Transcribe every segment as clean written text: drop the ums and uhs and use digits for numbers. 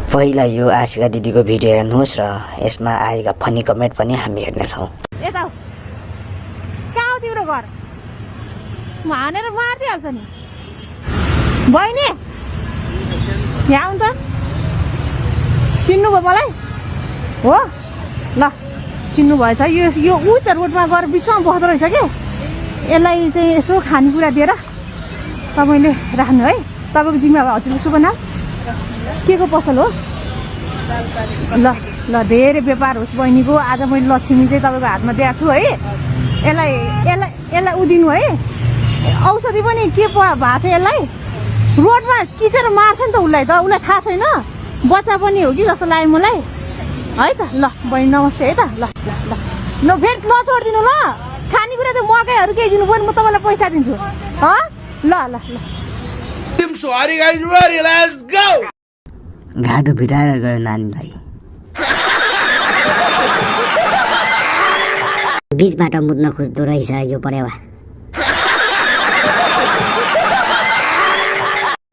पहिला यो आशिका दिदीको भिडियो हेर्नुहोस् र यसमा आएका फनी कमेन्ट पनि हामी हेर्नेछौँ। यता कहाँ हो तिम्रो घर? म हानेर मारिदिइहाल्छ नि। बहिनी यहाँ आउनु त। चिन्नुभयो मलाई? हो ल चिन्नु भएछ। यो उही त रोडमा गएर बिचमा बस्दो रहेछ कि। यसलाई चाहिँ यसो खानेकुरा दिएर तपाईँले राख्नु है। तपाईँको जिम्मा हजुरको शुभ नाम के को पसल हो? ल ल धेरै व्यापार होस् बहिनीको। आज मैले लक्ष्मी चाहिँ तपाईँको हातमा दिएको छु है। यसलाई उदिनु है। औषधि पनि के भएको छ यसलाई? रोडमा किचेर मार्छ नि त उसलाई थाहा छैन। बच्चा पनि हो कि जस्तो लाग्यो मलाई है त। ल बहिनी नमस्ते है त। ल ल ल ल फेरि नछोडिदिनु ल। खानेकुरा त मकैहरू केही दिनु पर्यो, म तपाईँलाई पैसा दिन्छु। ल ल ल Sorry guys, ready, let's go! घाटो भिटाएर गयो नानीलाई। बीचबाट मुद्न खोज्दो रहेछ यो परेवा।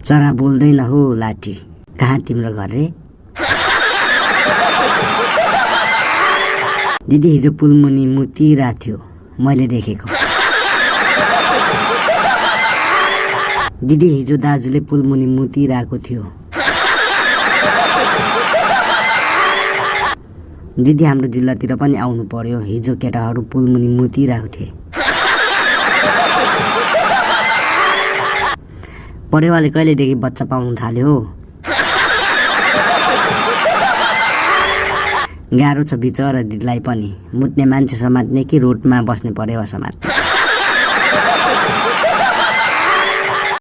चरा बोल्दैन हो लाठी, कहाँ तिम्रो घर रे? दिदी हिजो पुलमुनि मुतिरहेको थियो मैले देखेको। दिदी हिजो दाजुले पुलमुनि मुतिरहेको थियो। दिदी हाम्रो जिल्लातिर पनि आउनु पर्यो, हिजो केटाहरू पुलमुनि मुतिरहेको थिए। परेवाले कहिलेदेखि बच्चा पाउनु थाल्यो हो? गाह्रो छ बिचरा दिदीलाई पनि। मुत्ने मान्छे समात्ने कि रोडमा बस्ने परेवा समात्ने?